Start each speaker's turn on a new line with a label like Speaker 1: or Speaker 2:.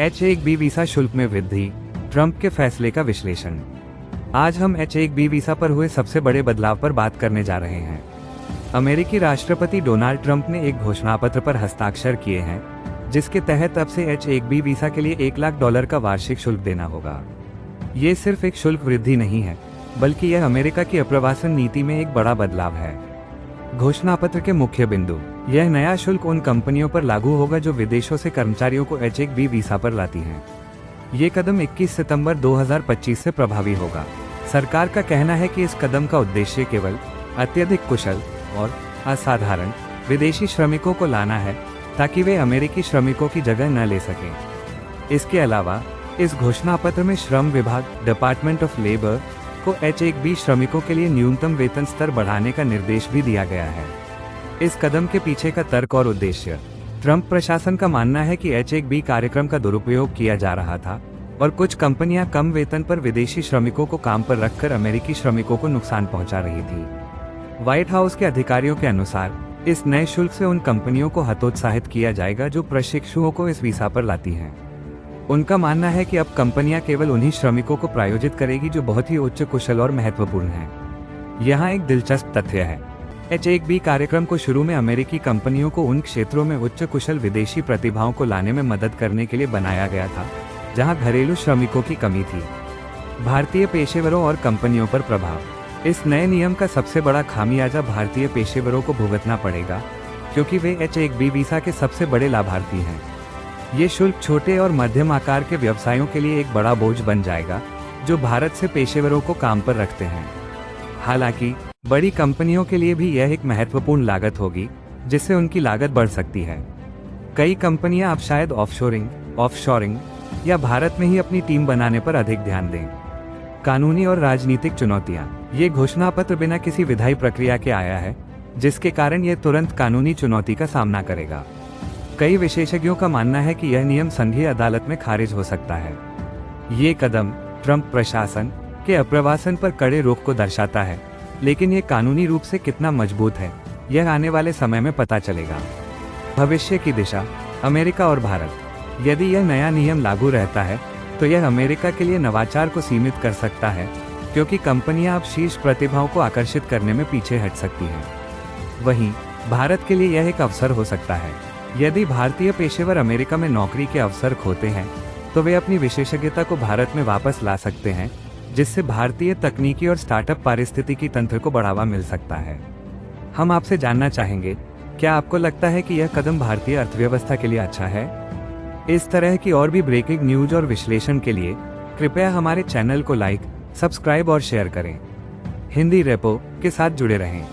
Speaker 1: H-1B visa शुल्क में वृद्धि, ट्रंप के फैसले का विश्लेषण। आज हम H-1B वीसा पर हुए सबसे बड़े बदलाव पर बात करने जा रहे हैं। अमेरिकी राष्ट्रपति डोनाल्ड ट्रंप ने एक घोषणापत्र पर हस्ताक्षर किए हैं, जिसके तहत अब से H-1B वीसा के लिए $1 लाख का वार्षिक शुल्क देना होगा। ये सिर्फ एक शुल्क वृद्धि नहीं है, बल्कि यह अमेरिका की अप्रवासन नीति में एक बड़ा बदलाव है। घोषणापत्र के मुख्य बिंदु। यह नया शुल्क उन कंपनियों पर लागू होगा जो विदेशों से कर्मचारियों को H-1B वीसा पर लाती हैं। ये कदम 21 सितंबर 2025 से प्रभावी होगा। सरकार का कहना है कि इस कदम का उद्देश्य केवल अत्यधिक कुशल और असाधारण विदेशी श्रमिकों को लाना है, ताकि वे अमेरिकी श्रमिकों की जगह न ले सकें। इसके अलावा इस घोषणापत्र में श्रम विभाग डिपार्टमेंट ऑफ लेबर को H-1B श्रमिकों के लिए न्यूनतम वेतन स्तर बढ़ाने का निर्देश भी दिया गया है। इस कदम के पीछे का तर्क और उद्देश्य। ट्रंप प्रशासन का मानना है कि H-1B कार्यक्रम का दुरुपयोग किया जा रहा था और कुछ कंपनियां कम वेतन पर विदेशी श्रमिकों को काम पर रखकर अमेरिकी श्रमिकों को नुकसान पहुंचा रही थी। व्हाइट हाउस के अधिकारियों के अनुसार इस नए शुल्क से उन कंपनियों को हतोत्साहित किया जाएगा जो प्रशिक्षुओं को इस वीसा पर लाती हैं। उनका मानना है कि अब कंपनियां केवल उन्हीं श्रमिकों को प्रायोजित करेगी जो बहुत ही उच्च कुशल और महत्वपूर्ण हैं। यहाँ एक दिलचस्प तथ्य है। H-1B कार्यक्रम को शुरू में अमेरिकी कंपनियों को उन क्षेत्रों में उच्च कुशल विदेशी प्रतिभाओं को लाने में मदद करने के लिए बनाया गया था, जहां घरेलू श्रमिकों की कमी थी। भारतीय पेशेवरों और कंपनियों पर प्रभाव। इस नए नियम का सबसे बड़ा खामियाजा भारतीय पेशेवरों को भुगतना पड़ेगा, क्योंकि वे H-1B वीसा के सबसे बड़े लाभार्थी हैं। ये शुल्क छोटे और मध्यम आकार के व्यवसायों के लिए एक बड़ा बोझ बन जाएगा, जो भारत से पेशेवरों को काम पर रखते हैं। हालांकि बड़ी कंपनियों के लिए भी यह एक महत्वपूर्ण लागत होगी, जिससे उनकी लागत बढ़ सकती है। कई कंपनियां अब शायद ऑफशोरिंग या भारत में ही अपनी टीम बनाने पर अधिक ध्यान दें। कानूनी और राजनीतिक चुनौतियां। ये घोषणापत्र बिना किसी विधायी प्रक्रिया के आया है, जिसके कारण यह तुरंत कानूनी चुनौती का सामना करेगा। कई विशेषज्ञों का मानना है कि यह नियम संघीय अदालत में खारिज हो सकता है। ये कदम ट्रंप प्रशासन के अप्रवासन पर कड़े रोक को दर्शाता है, लेकिन ये कानूनी रूप से कितना मजबूत है, यह आने वाले समय में पता चलेगा। भविष्य की दिशा। अमेरिका और भारत। यदि यह नया नियम लागू रहता है, तो यह अमेरिका के लिए नवाचार को सीमित कर सकता है, क्योंकि कंपनियां अब शीर्ष प्रतिभाओं को आकर्षित करने में पीछे हट सकती हैं। वहीं भारत के लिए यह एक अवसर हो सकता है। यदि भारतीय पेशेवर अमेरिका में नौकरी के अवसर खोते हैं, तो वे अपनी विशेषज्ञता को भारत में वापस ला सकते हैं, जिससे भारतीय तकनीकी और स्टार्टअप पारिस्थितिकी तंत्र को बढ़ावा मिल सकता है। हम आपसे जानना चाहेंगे, क्या आपको लगता है कि यह कदम भारतीय अर्थव्यवस्था के लिए अच्छा है? इस तरह की और भी ब्रेकिंग न्यूज और विश्लेषण के लिए कृपया हमारे चैनल को लाइक, सब्सक्राइब और शेयर करें। हिंदी रेपो के साथ जुड़े रहें।